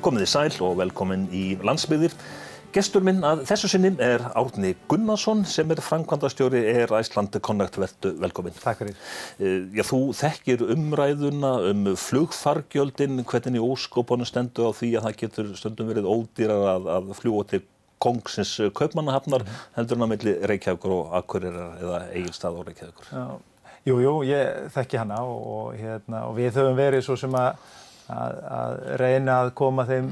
Komið þið sæl og velkomin í Landsbyggðir. Gestur minn að þessu sinni Árni Gunnarsson sem framkvæmdastjóri Iceland Connect. Vertu velkomin. Takk fyrir. Já, þú þekkir umræðuna flugfargjöldin, hvernig í óskopunum stendur á því að það getur stundum verið ódýrar að fljúga til kóngsins Kaupmannahafnar heldur en á milli Reykjavíkur og Akureyrar eða Egilsstaða og Reykjavíkur. Já. Jú, ég þekki hana og við höfum verið svo sem að reyna að koma þeim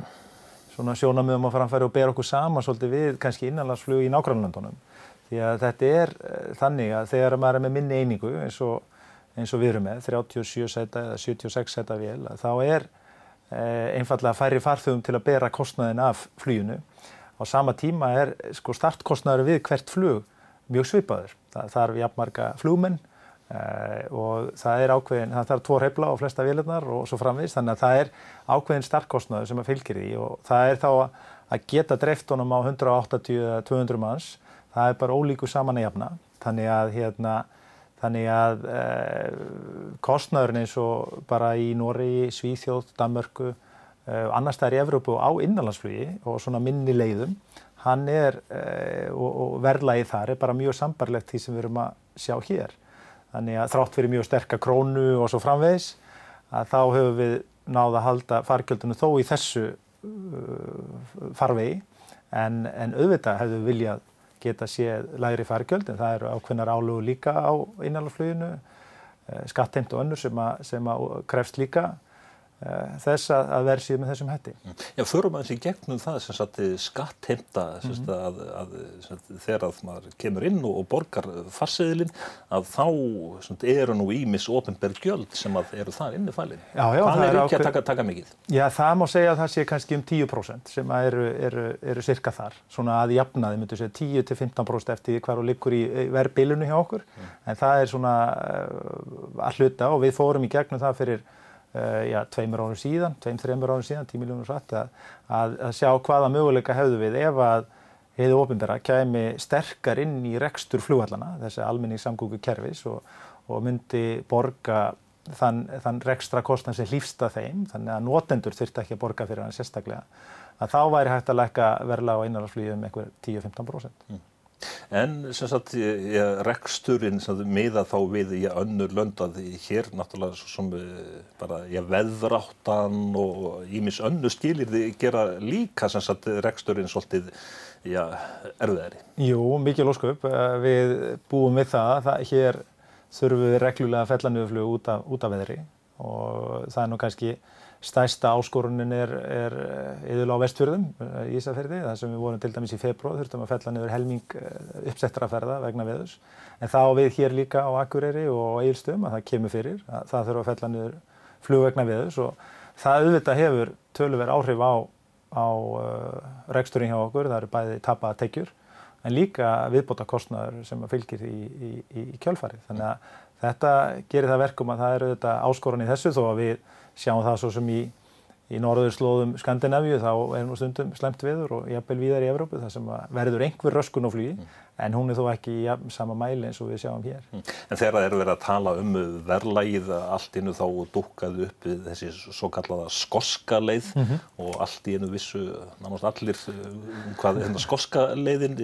svona sjónarmiðum á framfæri og bera okkur saman svolítið við kannski innanlandsflug í nágrannalöndunum. Því að þetta þannig að þegar maður með minni einingu eins og við erum með 37 sæta eða 76 sæta vél, þá einfaldlega færri farþegum til að bera kostnaðinn af fluginu. Á sama tíma startkostnaður við hvert flug mjög svipaður. Það þarf jafnmarga flugmenn og það ákveðin, það þarf 2 hreyfla á flesta vélarnar og svo framvegis, þannig að það ákveðin startkostnaður sem fylgir því og það þá að geta dreift honum á 180 eða 200 manns, það bara ólíku saman að jafna, þannig að kostnaðurinn eins og bara í Noregi, Svíþjóð, Danmörku, annars staðar í Evrópu og á innanlandsflugi og svona minni leiðum, hann og verðlagið þar bara mjög sambarlegt því sem við erum að sjá hér. Þannig að þrátt fyrir mjög sterka krónu og svo framvegis, að þá höfum við náð að halda fargjöldunum þó í þessu farvegi, en auðvitað hefðu viljað geta séð lægri fargjöld, en það ákveðnar álögur líka á innanlandsfluginu, skattheimtu og önnur sem krefst líka þess að verð séð með þessum hætti. Já, förum aðeins í gegnum það skattheimta, að þegar maður kemur inn og borgar farseðilinn, að þá nú ýmis opinber gjöld sem eru þar innifælin. Já, hvað ekki að taka mikið? Já, það má segja að það sé kannski 10% sem eru sirka þar. Svona að jafnaði, myndu segja 10–15% eftir hvað liggur í verðbilinu hjá okkur. En það svona að hluta og við fórum í gegnum það fyrir 2–3 árum síðan, 10 milljónir satt, að sjá hvaða möguleika hefðu við ef að hið opinbera kæmi sterkar inn í rekstur flugvallana, þessi almenningssamgöngukerfis og myndi borga þann rekstrakostnað sem hlífst að þeim, þannig að notendur þyrftu ekki að borga fyrir hann sérstaklega, að þá væri hægt að lækka verðlag á innanlandsflugi einhver 10–15%. En reksturinn miða þá við í önnur lönd að hér náttúrulega sem bara veðráttan og ýmis önnur skilyrði gera líka reksturinn svolítið erfiðari. Jú, mikil ósköp. Við búum við það. Hér þurfum við reglulega að fella niður flug út af veðri og það nú kannski stærsta áskorunin iðulega á Vestfjörðum í Ísafirði, þar sem við vorum til dæmis í febrúar, þurftum að fella niður helming uppsettra ferða vegna veðurs. En það við hér líka á Akureyri og Egilsstöðum að það kemur fyrir, að það þurfa að fella niður flug vegna veðurs og það auðvitað hefur töluverð áhrif á reksturinn hjá okkur, það bæði tapaðar tekjur, en líka viðbótarkostnaður sem fylgir í kjölfarið. Þannig að þetta gerir það verkum að það auðvitað áskoran í þessu þó að við sjáum það svo sem í norðurslóðum Skandinavíu þá nú stundum slæmt veður og jafnvel víðar í Evrópu þar sem verður einhver röskun á flugi, en hún þó ekki í sama mæli eins og við sjáum hér. En þegar verið að tala verðlagið, allt í einu þá dúkkaði upp þessi svokallaða skoska leið og allt í einu vissu nánast allir hvað skoska leiðin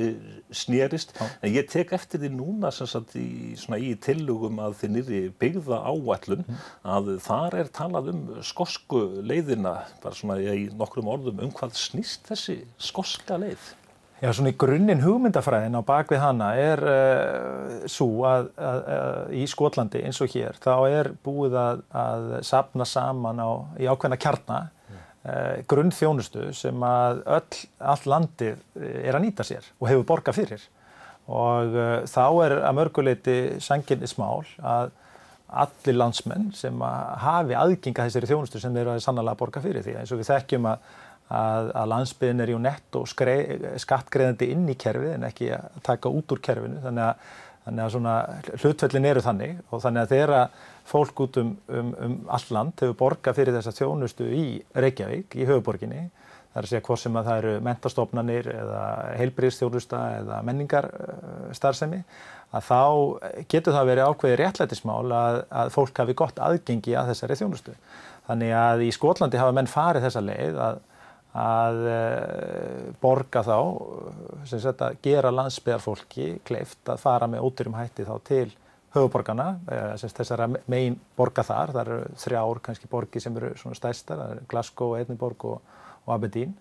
snerist. En ég tek eftir því núna í tillögum að þið nýrri byggða áætlun að þar talað skosku leiðina, bara svona í nokkrum orðum hvað snýst þessi skoska leið? Já, svona í grunninn hugmyndafræðin á bakvið hana sú að í Skotlandi eins og hér, þá búið að safna saman í ákveðna kjarna grunnþjónustu sem að allt landið að nýta sér og hefur borgað fyrir. Og þá að mörgu leyti sanngirnismál að allir landsmenn sem hafi aðgang að þessari þjónustu sem þeir sannarlega borga fyrir því. Eins og við þekkjum að landsbyggðin ju netto skattgreiðandi inn í kerfið en ekki að taka út úr kerfinu. Þannig að svona hlutföllin þannig og þannig að þegar fólk út allt land hefur borgað fyrir þessa þjónustu í Reykjavík, í höfuðborginni, það að segja hvort sem að það eru menntastofnanir eða heilbrigðisþjónusta eða menningarstarfsemi, að þá getur það verið ákveðið réttlætismál að fólk hafi gott aðgengi að þessari þjónustu. Þannig að í Skotlandi hafa menn farið þessa leið að borga þá, sem sagt að gera landsbyggðarfólki kleift að fara með ódýrum hætti þá til höfuðborganna, þessara megin borga þar. Það eru 3 kannski borgir sem eru svona stærstar, það eru Glasgow, Edinborg og Aberdeen.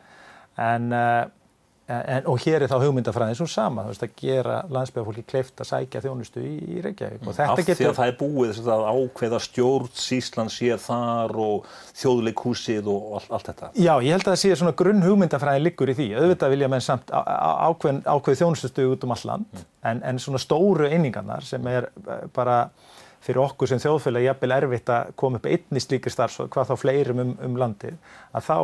Og hér þá hugmyndafræðin svo sama, að gera landsbyggðarfólki kleift að sækja þjónustu í Reykjavík. Og af því að það búið að ákveða stjórnsýslan sé þar og þjóðleikhúsið og allt þetta. Já, ég held að það sé svona grunnhugmyndafræðin liggur í því. Auðvitað vilja menn samt ákveð þjónustustöð út allt land, en svona stóru einingarnar sem bara fyrir okkur sem þjóðfélag jafnvel erfitt að koma upp einni slíkri starfstöð, hvað þá fleirum landið, að þá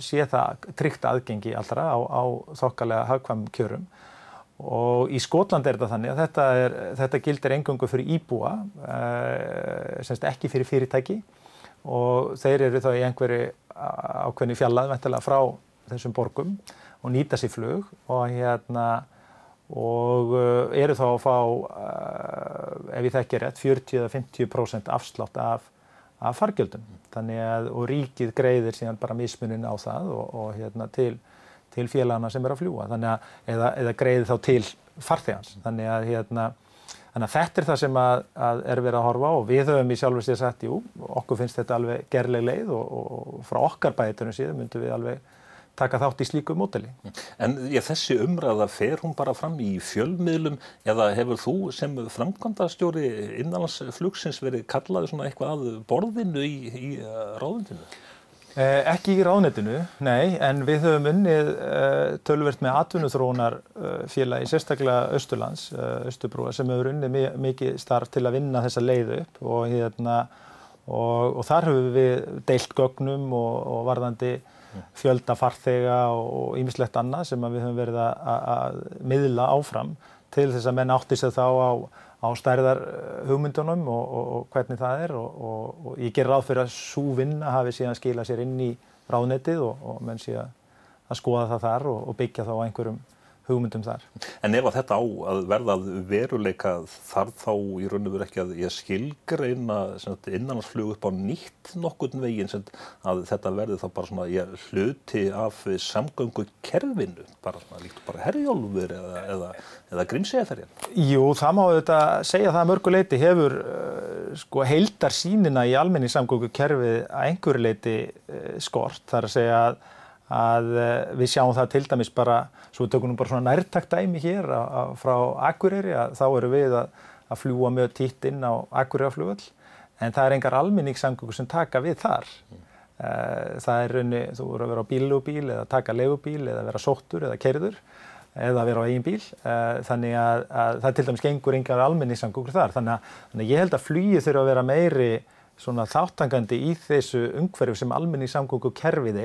sé það tryggt aðgengi allra á þokkalega hagkvæmum kjörum. Og í Skotlandi þetta þannig að þetta gildir eingöngu fyrir íbúa, semst ekki fyrir fyrirtæki, og þeir eru þá í einhverju ákveðni fjallað væntanlega frá þessum borgum og nýta sér flug og eru þá að fá, ef ég þekki rétt, 40–50% afslátt af fargjöldum. Þannig og ríkið greiðir síðan bara mismuninn á það og til félagana sem að fljúga. Þannig eða greiðir þá til farþegans. Þannig að þetta það sem að verið að horfa á, og við höfum í sjálfu sér sagt, jú, okkur finnst þetta alveg gerleg leið og frá okkar bæjarstjórn síðan myndum við alveg taka þátt í slíku módeli. En þessi umræða, fer hún bara fram í fjölmiðlum eða hefur þú sem framkvæmdastjóri innanlandsflugsins verið kallaður svona eitthvað að borðinu í ráðuneytinu? Ekki í ráðuneytinu, nei, en við höfum unnið töluvert með atvinnuþróunarfélagi, sérstaklega Austurlands, Austurbrúar, sem hefur unnið mikið starf til að vinna þessa leið upp og þar höfum við deilt gögnum og varðandi fjölda farþega og ýmislegt annað sem við höfum verið að miðla áfram til þess að menn átti sig þá á stærðar hugmyndunum og hvernig það og ég geri ráð fyrir að sú vinna hafi síðan skilað sér inn í ráðuneytið og menn sé að skoða það þar og byggja þá á einhverjum hugmyndum þar. En ef þetta á að verða að veruleika, þarf þá í raun og veru ekki að skilgreina innanlandsflug upp á nýtt nokkurn veginn, að þetta verði þá bara svona hluti af samgöngukerfinu, bara líkt bara Herjólfur eða Grímseyjarferjan? Jú, það má auðvitað segja það að mörgu leyti hefur heildarsýnina í almenningssamgöngukerfið að einhverju leyti skort, þar að segja að við sjáum það til dæmis bara, svo við tökum nú bara svona nærtækt dæmi hér frá Akureyri, að þá erum við að fljúga mjög títt inn á Akureyrarflugvöll, en það engar almenningssamgöngur sem taka við þar. Það raunni, þú voru að vera á bílaleigubíl eða taka leigubíl eða vera sóttur eða keyrður eða vera á eigin bíl, þannig að það til dæmis gengur engar almenningssamgöngur þar. Þannig að ég held að flugið þurfa að vera meiri svona þátttakandi í þessu umhverfi sem almenningssamgöngukerfið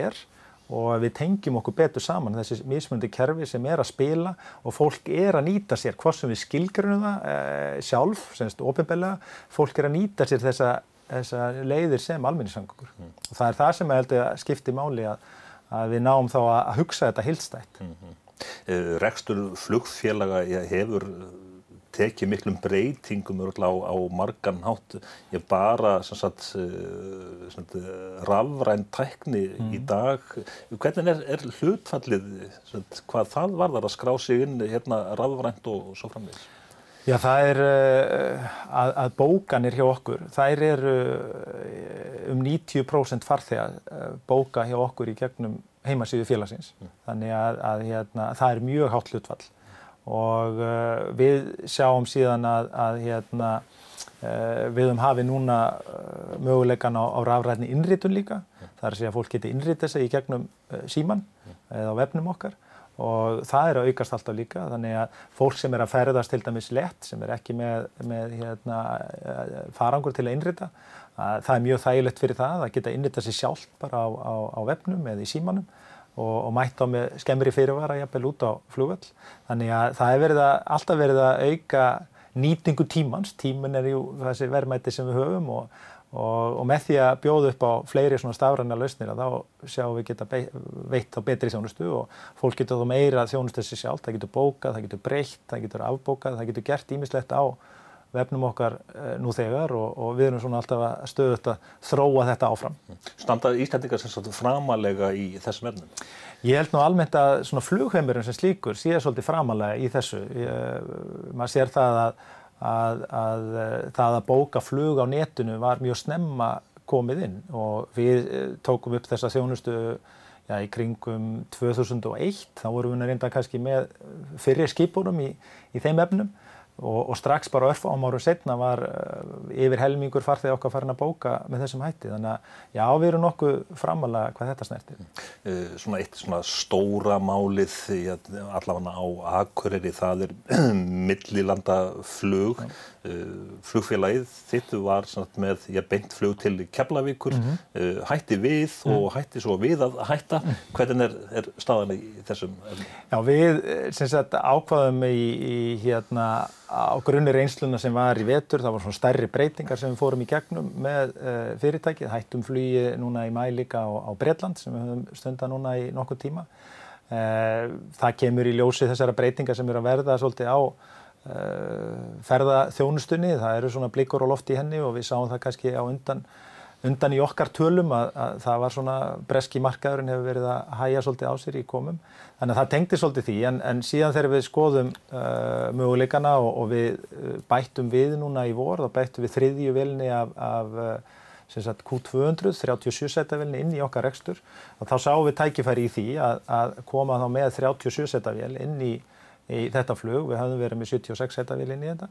og við tengjum okkur betur saman, þessi mismunandi kerfi sem að spila og fólk að nýta sér, hvort sem við skilgreinum það sjálf, semst opinberlega, fólk að nýta sér þessa leiðir sem almenningssamgöngur. Og það það sem ég held að skipti máli að við náum þá að hugsa þetta heildstætt. Rekstur flugfélaga hefur tekið miklum breytingum á margan hátt. Ég bara rafræn tækni í dag. Hvernig hlutfallið, hvað það varðar að skrá sig inn rafrænt og svo framvegis? Já, það að bókanir hjá okkur, þær eru 90% farþega bóka hjá okkur í gegnum heimasíðu félagsins. Þannig að það mjög hátt hlutfall. Og við sjáum síðan að við höfum hafið núna möguleikann á rafrænni innritun líka. Það að segja að fólk geti innritað sig í gegnum símann eða á vefnum okkar og það að aukast alltaf líka. Þannig að fólk sem að ferðast til dæmis létt, sem ekki með farangur til að innrita, það mjög þægilegt fyrir það að geta innritað sig sjálft bara á vefnum eða í símanum. Og mætt á með skemmri fyrirvara jafnvel út á flugvöll. Þannig að það alltaf verið að auka nýtingu tímans. Tíminn jú þessi verðmæti sem við höfum og með því að bjóða upp á fleiri svona stafrænar lausnir að þá sjáum við geta veitt á betri þjónustu og fólk getur þá meira þjónustu sér sjálft. Það getur bókað, það getur breytt, það getur afbókað, það getur gert ýmislegt á vefnum okkar nú þegar og við erum svona alltaf að stöðugt að þróa þetta áfram. Standa Íslendingar sem sagt framarlega í þessum efnum? Ég held nú almennt að svona flugheimurinn sem slíkur sé svolítið framarlega í þessu. Maður sér það að bóka flug á netinu var mjög snemma komið inn og við tókum upp þessa þjónustu í kringum 2001, þá vorum við reynda kannski með fyrri skipunum í þeim efnum og strax bara örfáum árum seinna var yfir helmingur farþega okkar farin að bóka með þessum hætti. Þannig að já, við erum nokkuð framarlega hvað þetta snertir. Svona eitt svona stóra málið allavega á Akureyri, það millilandaflug. Flugfélagið þitt var með beint flug til Keflavíkur, hætti við og hætti svo við að hætta. Hvernig er staðan í þessum? Já, við sem sagt ákváðum á grunni reynsluna sem var í vetur, það var svona stærri breytingar sem við fórum í gegnum með fyrirtækið, hættum flugi núna í maí líka á Bretland sem við höfum stundað núna í nokkuð tíma. Það kemur í ljósi þessara breytingar sem eru að verða svolítið á ferðaþjónustunni, það eru svona blikur á lofti í henni og við sáum það kannski á undan í okkar tölum að það var svona breski markaðurinn hefur verið að hægja svolítið á sér í komum. Þannig að það tengdi svolítið því en síðan þegar við skoðum möguleikana og við bættum við núna í vor, þá bættum við þriðju vélinni af sem sagt Q200, 37 sæta vélinni inn í okkar rekstur og þá sáum við tækifæri í því að koma þá með 37 sæta vél inn í þetta flug. Við höfum verið með 76 sæta vél inn í þetta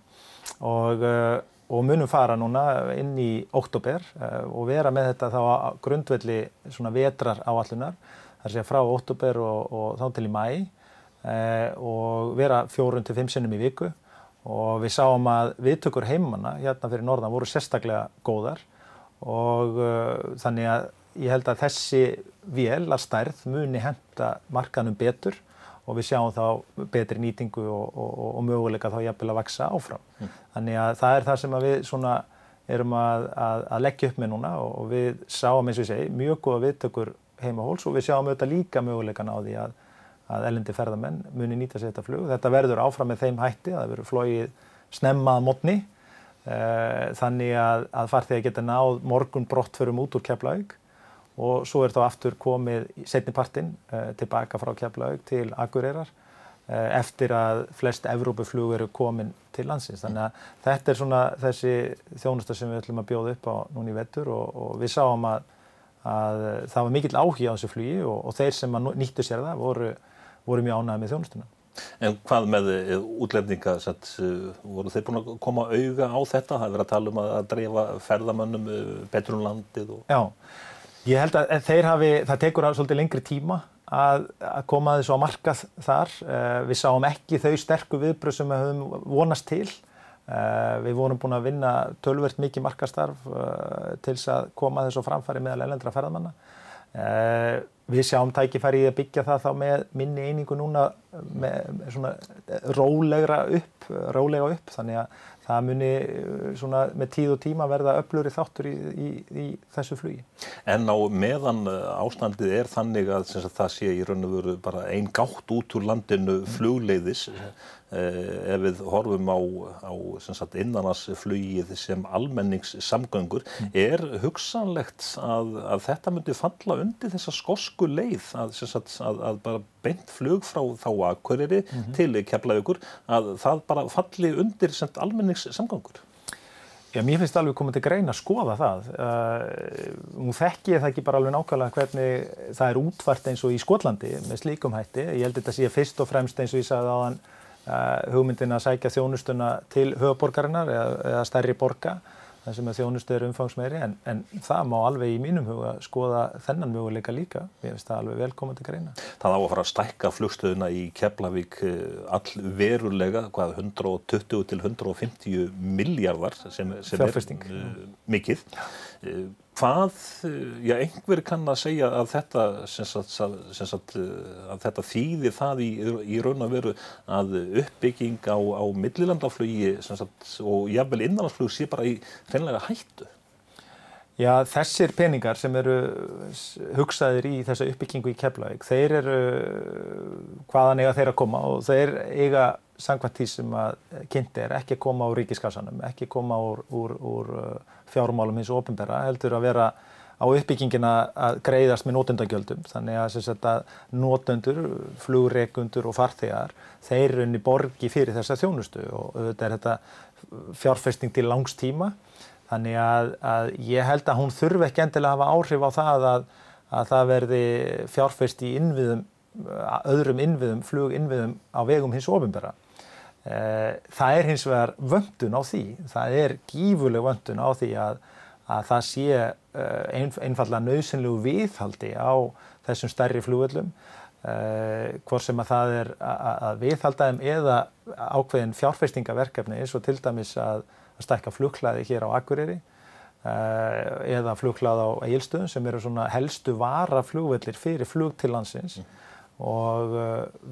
og munum fara núna inn í október og vera með þetta þá á grundvelli svona vetraráætlunar, þar sé frá október og þá til í maí og vera 4 til 5 sinnum í viku og við sáum að viðtökur heimanna hérna fyrir norðan voru sérstaklega góðar og þannig að ég held að þessi vél að stærð muni henta markaðnum betur og við sjáum þá betri nýtingu og möguleika þá jafnvel að vaxa áfram. Þannig að það er það sem við svona erum að leggja upp með núna og við sáum eins og ég segi mjög góða viðtökur heimahóls og við sjáum auðvitað líka möguleikan á því að erlendir ferðamenn muni nýta sér þetta flug. Þetta verður áfram með þeim hætti að það verður flogið snemma að morgni þannig að farþegar geta náð morgun brottförum út úr Keflavík og svo þá aftur komið seinni partinn tilbaka frá Keflavík til Akureyrar eftir að flest Evrópuflug eru komin til landsins. Þannig að þetta er svona þessi þjónusta sem við ætlum að bjóða upp á núna í vetur og við sáum að það var mikill áhugi á þessu flugi og þeir sem nýttu sér það voru mjög ánægðir með þjónustuna. En hvað með útlendinga, voru þeir búin að koma auga á þetta? Það er verið að tala að dreifa ferðamönnum betur landið og... Já, ég held að það tekur svolítið lengri tíma að koma þessu á markað þar. Við sáum ekki þau sterku viðbrögð sem við höfum vonast til. Við vorum búin að vinna töluvert mikið markaðsstarf til þess að koma þessu á framfæri meðal erlendra ferðamanna. Við sjáum tækifæri í að byggja það þá með minni einingu núna með svona rólega upp, þannig að það muni svona með tíð og tíma verða öflugri þáttur í þessu flugi. En á meðan ástandið er þannig að það sé í raun og veru bara ein gátt út úr landinu flugleiðis, ef við horfum á innanlandsflugið sem almenningssamgöngur, er hugsanlegt að þetta myndi falla undir þessa skosku leið, að bara beint flug frá Akureyri til Keflavíkur, að það bara falli undir almenningssamgöngur? Já, mér finnst alveg komið til greina að skoða það. Nú þekki ég það ekki bara alveg nákvæmlega hvernig það er útfært eins og í Skotlandi með slíkum hætti. Ég held þetta sé fyrst og fremst eins og ég sagði áðan hugmyndin að sækja þjónustuna til höfuðborgarinnar eða stærri borga, þar sem þjónustu er umfangsmeiri, en það má alveg í mínum huga skoða þennan möguleika líka. Mér finnst það alveg velkomið til greina. Það á að fara að stækka flugstöðina í Keflavík allverulega, 120 til 150 milljarðar sem fjárfesting. Mikið. Einhver kann að segja að þetta þýðir það í raun og veru að uppbygging á millilandaflugi og jafnvel innanlandsflug sé bara í hreinlega hættu. Já, þessir peningar sem eru hugsaðir í þessa uppbyggingu í Keflavík, þeir eru hvaðan eiga þeir að koma og þeir eiga samkvæmt því sem að kynnt ekki að koma úr ríkiskassanum, ekki koma úr fjármálum hins opinbera, heldur að vera á uppbyggingina að greiðast með notendagjöldum. Þannig að notendur, flugrekendur og farþegar, þeir raunni borgi fyrir þessa þjónustu og auðvitað þetta fjárfesting til langs tíma. Þannig að ég held að hún þurfi ekki endilega að hafa áhrif á það að það verði fjárfest í innviðum, öðrum innviðum, fluginnviðum á vegum hins opinbera. Það hins vegar vöntun á því. Það gífurleg vöntun á því að það sé einfaldlega nauðsynlegu viðhaldi á þessum stærri flugvöllum, hvort sem að það að viðhalda þeim eða ákveðin fjárfestingaverkefni eins og til dæmis að stækka flughlaði hér á Akureyri eða flughlað á Egilsstöðum sem eru svona helstu varaflugvellir fyrir flug til landsins. Og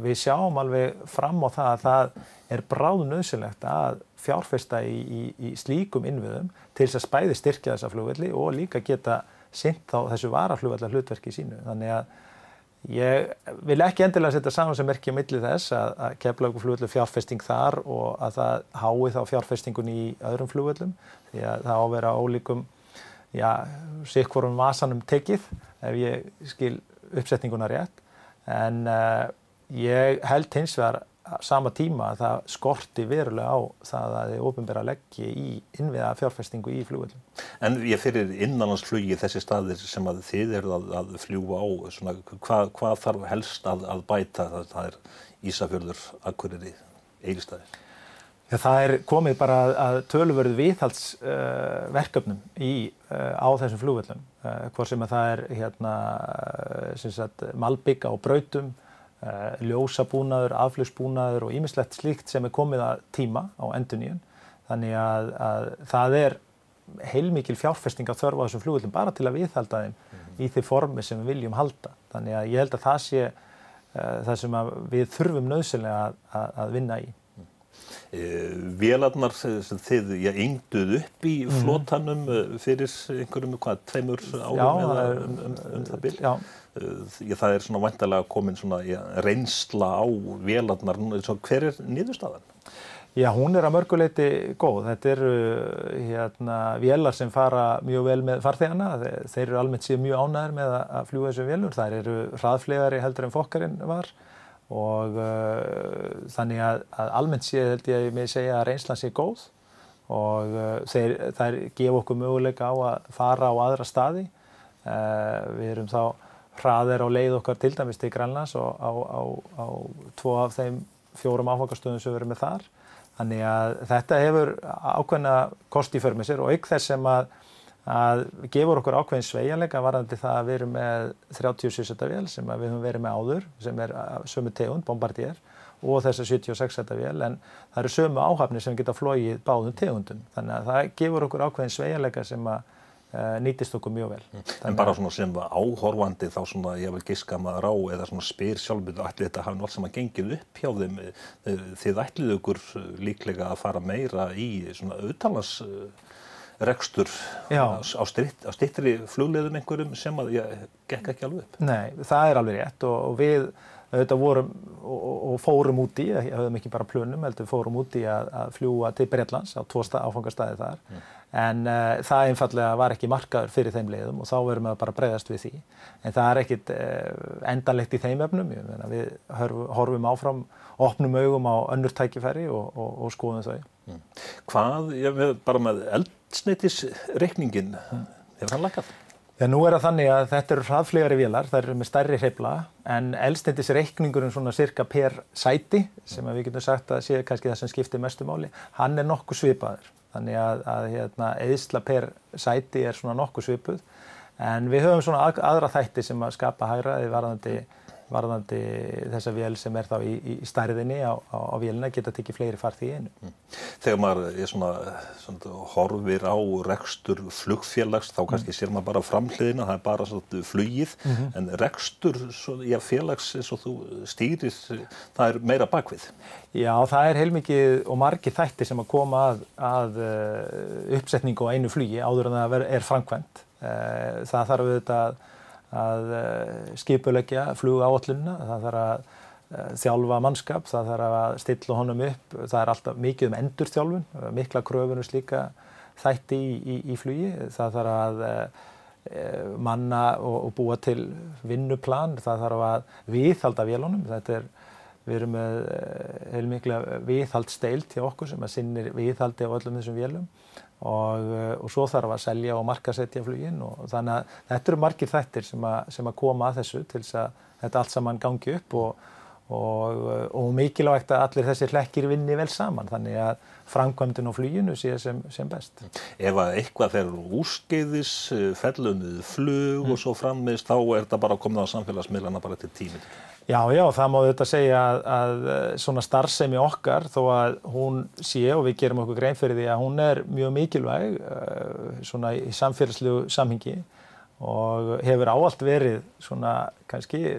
við sjáum alveg fram á það að það bráðnauðsynlegt að fjárfesta í slíkum innviðum til þess að bæði styrkja þessa flugvelli og líka geta sinnt á þessu varaflugvallar hlutverki sínu. Þannig að ég vil ekki endilega setja samansemmerki á milli þess að Keflavíkurflugvöllur fjárfesting þar og að það hái þá fjárfestingun í öðrum flugvöllum því að það á að vera ólíkum, sitthvorum vasanum tekið ef ég skil uppsetninguna rétt. En ég held hins vegar sama tíma að það skorti verulega á það að þið opinbera leggji í innviða fjárfestingu í flugvöllum. En fyrir innanlandsflugi þessi staðir sem að þið eruð að fljúga á, svona, hvað þarf helst að bæta? Það Ísafjörður, Akureyri, Egilsstaðir. Það komið bara að töluverðu viðhaldsverkefnum á þessum flugvöllum, hvort sem að það malbygga á brautum, ljósabúnaður, afflugsbúnaður og ýmislegt slíkt sem komið að tíma á endurnýjun. Þannig að það heilmikil fjárfesting á þörf á þessum flugvöllum bara til að viðhalda þeim í því formi sem við viljum halda. Þannig að ég held að það sé það sem við þurfum nauðsynlega að vinna í. Vélarnar sem þið yngduð upp í flotanum fyrir einhverjum 2 árum eða það bil. Já. Það svona væntanlega komin svona reynsla á vélarnar. Hver niðurstaðan? Já, hún að mörgu leyti góð. Þetta eru vélar sem fara mjög vel með farþegana. Þeir eru almennt séð mjög ánægðir með að fljúga þessum vélum. Þær eru hraðfleygari heldur en Fokkerinn var. Og þannig að almennt séð held ég mig segja að reynslan sé góð og þær gefa okkur möguleika á að fara á aðra staði. Við erum þá hraðir á leið okkar til dæmis til Grænlands og á 2 af þeim 4 áfangastöðum sem við erum með þar. Þannig að þetta hefur ákveðna kosti í för með sér og auk þess sem að gefur okkur ákveðin sveigjanleika varðandi það að við erum með 30 sviðsættavél sem við höfum verið með áður, sem sömu tegund, Bombardier, og þessa 76 sviðsættavél, en það eru sömu áhafnir sem geta flogið báðum tegundum. Þannig að það gefur okkur ákveðin sveigjanleika sem nýtist okkur mjög vel. En bara svona sem áhorfandi þá svona ég vil giska maður á eða svona spyr sjálfur ætli þetta hafi allt saman gengið upp hjá þeim. Þið ætlið ykkur líklega að fara meira í svona utanlands rekstur á styttri flugleiðum einhverjum sem að gekk ekki alveg upp. Nei, það alveg rétt og við auðvitað vorum og fórum út í, höfðum ekki bara plönum, heldur fórum út í að fljúga til Bretlands á 2 áfangastaði þar. En það einfaldlega var ekki markaður fyrir þeim leiðum og þá verðum við bara að bregðast við því. En það ekkit endanlegt í þeim efnum. Við horfum áfram, opnum augum á önnur tækifæri og skoðum þau. Hvað, bara með eldsneytisreikningin, hefur hann lækkað? Já, nú það þannig að þetta eru hraðfleygari vélar, þær eru með stærri hreyfla, en eldsneytisreikningurinn svona cirka per sæti, sem við getum sagt að sé kannski það sem skiptir mestu máli, hann nokkuð svipaður. Þannig að eyðsla per sæti svona nokkuð svipuð, en við höfum svona aðra þætti sem að skapa hagræði varðandi þessa vél sem þá í stærðinni á vélina geta tekið fleiri farþega í einu. Þegar maður svona horfir á rekstur flugfélags þá kannski sér maður bara framhliðina, það bara svona flugið, en rekstur félags eins og þú stýrir, það meira bakvið. Já, það heilmikið og margir þættir sem að koma að uppsetningu á einu flugi áður en það framkvæmt. Það þarf auðvitað að skipuleggja flugáætlunina, það þarf að þjálfa mannskap, það þarf að stilla honum upp, það alltaf mikið endurþjálfun, mikla kröfur slíka þætti í flugi, það þarf að manna og búa til vinnuplan, það þarf að viðhalda vélunum, við erum með heilmikla viðhaldsdeild hjá okkur sem sinnir viðhaldi á öllum þessum vélum og svo þarf að selja og markaðsetja flugin og þannig að þetta eru margir þættir sem að koma að þessu til þess að þetta allt saman gangi upp og mikilvægt að allir þessir hlekkir vinni vel saman þannig að framkvæmdin á fluginu sé sem best. Ef að eitthvað fer úrskeiðis, fellur flug og svo framvegis þá þetta bara komið á samfélagsmiðlana bara til tíminn. Já, það má auðvitað segja að svona starfsemi okkar þó að hún sé og við gerum okkur grein fyrir því að hún mjög mikilvæg svona í samfélagslegu samhengi og hefur ávallt verið svona kannski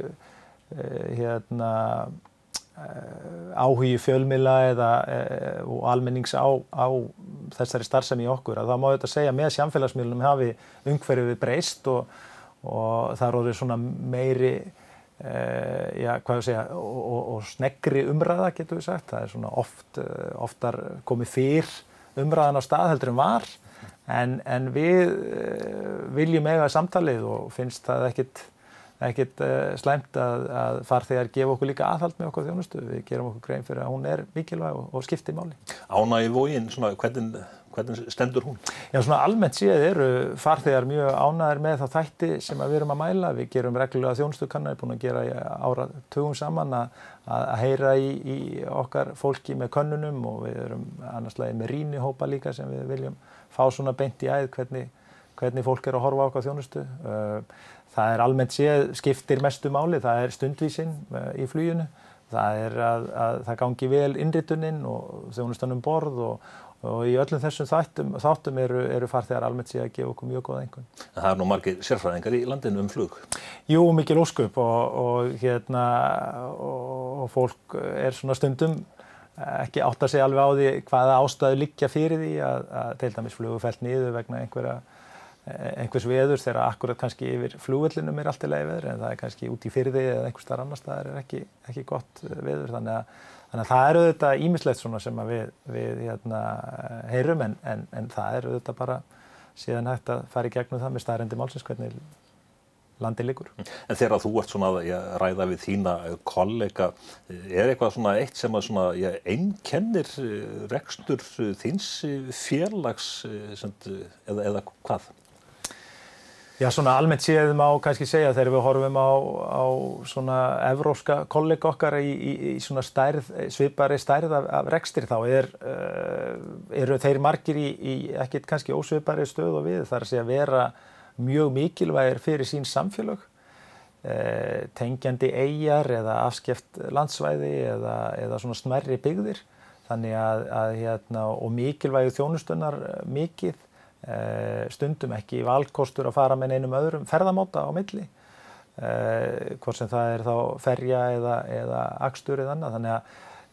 áhugi fjölmiðla og almennings á þessari starfsemi í okkur að það má auðvitað segja með samfélagsmiðlunum hafi umhverfið breyst og það orðið svona meiri og sneggri umræða getum við sagt, það svona oftar komið fyrr umræðan á stað heldur en var en við viljum eiga samtalið og finnst það ekkert slæmt að farþegar gefa okkur líka aðhald með okkur þjónustu, við gerum okkur grein fyrir að hún mikilvæg og skiptir máli. Ánægju Vogin, svona hvernig stendur hún? Já, svona almennt séð eru farþegar mjög ánægðir með þá þætti sem við erum að mæla. Við gerum reglulega þjónustukannanir, búin að gera áratugum saman að heyra í okkar fólki með könnunum og við erum annars lagi með rýnihópa líka sem við viljum fá svona beint í æð hvernig fólk að horfa á okkar þjónustu. Það almennt séð skiptir mestu máli, það stundvísin í fluginu. Það að það gangi vel innritunin og þjónustan borð og í öllum þessum þáttum eru farþegar almennt séð að gefa okkur mjög góða einkunn. Það nú margir sérfræðingar í landinu flug. Jú, mikil ósköp og fólk svona stundum ekki átta sig alveg á því hvaða ástæður liggja fyrir því að til dæmis flugu fellt niður vegna einhvers veðurs þegar akkurat kannski yfir flugvellinum allt í lagi veður en það kannski út í firði eða einhvers staðar annars staðar ekki gott veður þannig að það auðvitað ýmislegt svona sem að við heyrum en það auðvitað bara síðan hægt að fara í gegnum það með staðreyndir málsins hvernig landið liggur. En þegar þú ert svona að ræða við þína kollega, eitthvað svona eitt sem að svona einkennir rekstur þíns félags eða hvað? Já, svona almennt séð má kannski segja þegar við horfum á svona evrópska kollega okkar í svona svipari stærð af rekstri þá eru þeir margir í ekkert kannski ósvipari stöð og við þar að segja vera mjög mikilvægir fyrir sín samfélög, tengjandi eyjar eða afskeft landsvæði eða svona smærri byggðir þannig að og mikilvægi þjónustunnar mikið stundum ekki valkostur að fara með neinum öðrum ferðamáta á milli hvort sem það þá ferja eða akstur eða annað þannig að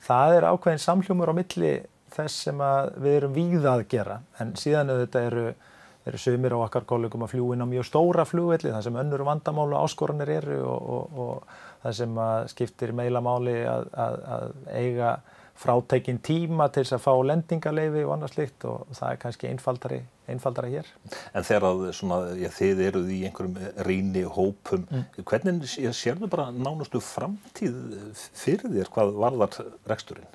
það ákveðin samhljómur á milli þess sem að við erum víða að gera en síðan auðvitað eru sumir á okkar kollegum að fljúga inn á mjög stóra flugvelli þar sem önnur vandamál og áskoranir eru og það sem að skiptir meira máli að eiga frátekinn tíma til þess að fá lendingaleyfi og annað slíkt og það kannski einfaldara hér. En þegar þið eruð í einhverjum rýnihópum, hvernig sérðu bara nánustu framtíð fyrir þér hvað varðar reksturinn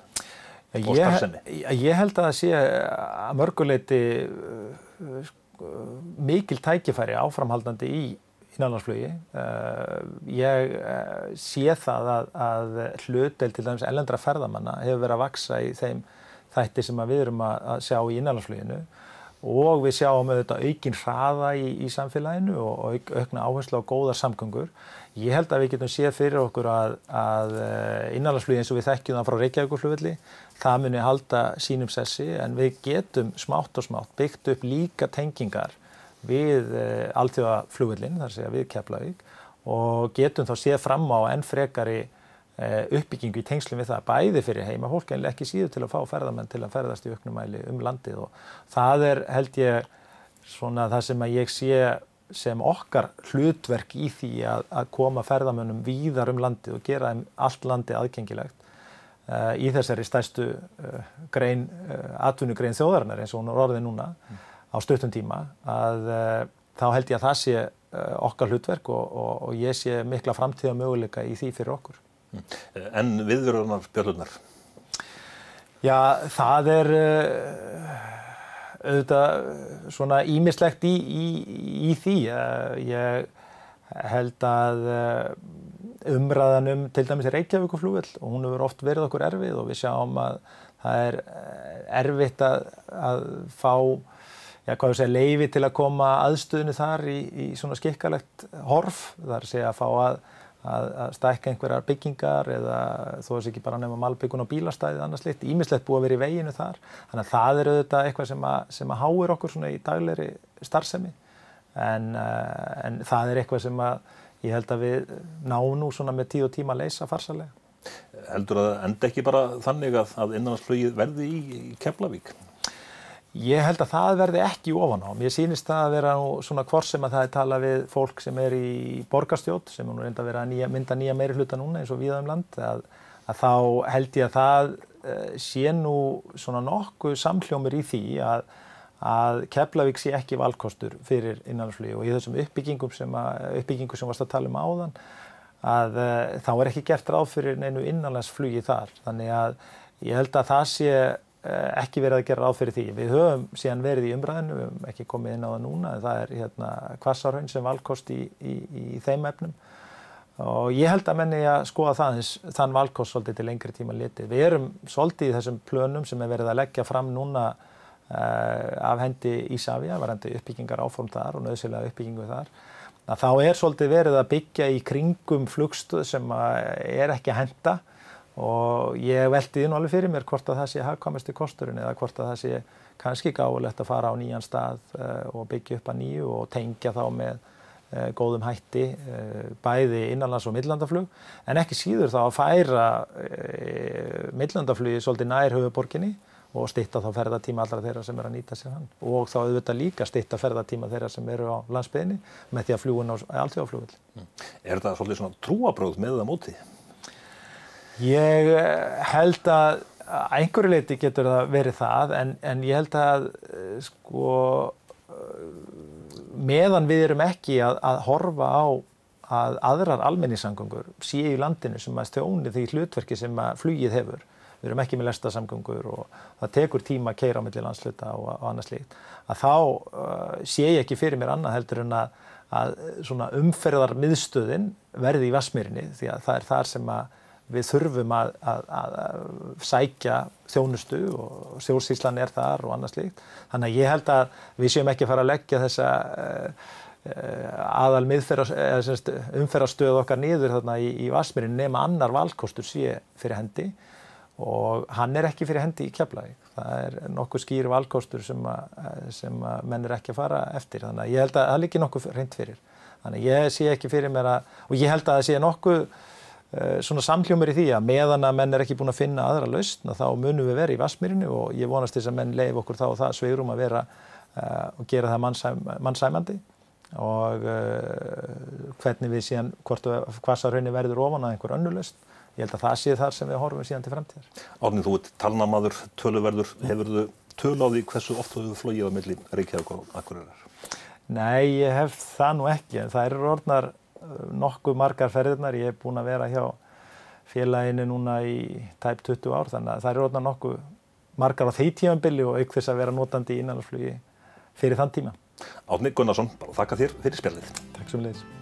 og starfsemi? Ég held að það sé að mörgu leyti mikil tækifæri áframhaldandi í innanlandsflugi. Ég sé það að hlutdeild til dæmis erlendra ferðamanna hefur verið að vaxa í þeim þætti sem við erum að sjá í innanlandsfluginu og við sjáum auðvitað aukinn hraða í samfélaginu og aukna áherslu á góðar samgöngur. Ég held að við getum séð fyrir okkur að innanlandsflugi eins og við þekkjum það frá Reykjavíkurflugvelli, það muni halda sínum sessi en við getum smátt og smátt byggt upp líka tengingar við alþjóðaflugvellinn, þar segja við Keflavík og getum þá séð fram á enn frekari uppbyggingu í tengslum við það, bæði fyrir heimafólk en ekki síður til að fá ferðamenn til að ferðast í auknum mæli landið og það held ég svona það sem að ég sé sem okkar hlutverk í því að koma ferðamönnum víðar landið og gera þeim allt landið aðgengilegt í þessari stærstu atvinnugrein þjóðarinnar eins og hún er orðið núna á stuttum tíma að þá held ég að það sé okkar hlutverk og ég sé mikla framtíðarmöguleika í því fyrir okkur. En viðvörunarbjöllurnar? Já, það auðvitað svona ýmislegt í því. Ég held að umræðan til dæmis Reykjavíkurflugvöll og hún hefur oft verið okkur erfið og við sjáum að það erfitt að fá leyfi til að koma aðstöðunni þar í svona skikkalegt horf. Það að segja að fá að stækka einhverjar byggingar eða þó þess ekki bara nema malbyggun á bílastæði annars slíkt. Ýmislegt búið að vera í veginu þar. Þannig að það auðvitað eitthvað sem að háir okkur svona í daglegri starfsemi. En það eitthvað sem ég held að við náum nú svona með tíð og tíma að leysa farsællega. Heldur að enda ekki bara þannig að innanlandsflugið verði í Keflavík? Ég held að það verði ekki ofan á. Mér sýnist það að vera nú svona hvort sem að það talað við fólk sem í borgarstjórn, sem nú reynda að vera að mynda nýja meirihluta núna eins og víða land, að þá held ég að það sé nú svona nokkuð samhljómur í því að Keflavík sé ekki valkostur fyrir innanlandsflugi og í þessum uppbyggingu sem varst að tala áðan, að þá ekki gert ráð fyrir neinu innanlandsflugi þar. Þannig að ég held að það sé ekki verið að gera ráð fyrir því. Við höfum síðan verið í umræðinu, við höfum ekki komið inn á það núna, en það Hvassahraun sem valkost í þeim efnum og ég held að menni að skoða þann valkost svolítið til lengri tíma litið. Við erum svolítið í þessum plönum sem verið að leggja fram núna af hendi Isavia, varðandi uppbyggingar áform þar og nauðsynlega uppbyggingu þar. Að þá svolítið verið að byggja í kringum flugstöð sem ekki að henta og ég velti því nú alveg fyrir mér hvort að það sé hagkvæmasti kosturinn eða hvort að það sé kannski gáfulegt að fara á nýjan stað og byggja upp að nýju og tengja þá með góðum hætti bæði innanlands- og millilandaflug en ekki síður þá að færa millilandaflugi svolítið nær höfuðborginni og stytta þá ferðatíma allra þeirra sem að nýta sér hann og þá auðvitað líka stytta ferðatíma þeirra sem eru á landsbyggðinni með því að fljúga á alþjóðaflugvöll. Það svolítið svona trúarbrögð með það móti? Ég held að einhverju leyti getur það verið það en ég held að meðan við erum ekki að horfa á að aðrar almenningssamgöngur séu í landinu sem að þjóni því hlutverki sem að flugið hefur. Við erum ekki með lestarsamgöngur og það tekur tíma að keyra á milli landshluta og annað slíkt. Að þá sé ég ekki fyrir mér annað heldur en að svona umferðarmiðstöðin verði í Vatnsmýrinni því að það þar sem að við þurfum að sækja þjónustu og stjórnsýslan þar og annað slíkt. Þannig að ég held að við séum ekki að fara að leggja þessa umferðarstöð okkar niður þarna í Vatnsmýrinni nema annar valkostur sé fyrir hendi og hann ekki fyrir hendi í Keflavík. Það nokkuð skýr valkostur sem að menn ekki að fara eftir. Þannig að ég held að það liggi nokkuð hreint fyrir. Þannig að ég sé ekki fyrir mér og ég held að það sé nokkuð svona samhljómur í því að meðan að menn ekki búin að finna aðra lausn þá munum við vera í Vatnsmýrinni og ég vonast þess að menn leyfi okkur þá og það svigrúm að vera og gera það mannsæmandi og hvernig við síðan hvort Hvassahrauni verður ofan að einhver önnur lausn. Ég held að það sé þar sem við horfum síðan til framtíðar. Árni, þú ert talnamaður, töluverður. Hefurðu tölu á því hversu oft þú hefur flogið á milli Reykjavík og Akureyrar? Nei, ég hef það nú ekki en það eru orðnar nokkuð margar ferðirnar. Ég búinn að vera hjá félaginu núna í tæp 20 ár þannig að það eru orðnar nokkuð margar á því tímabili og auk þess að vera notandi í innanlandsflugi fyrir þann tíma. Árni Gunnarsson, bara þakka þér fyrir spjallið. Takk sömuleiðis.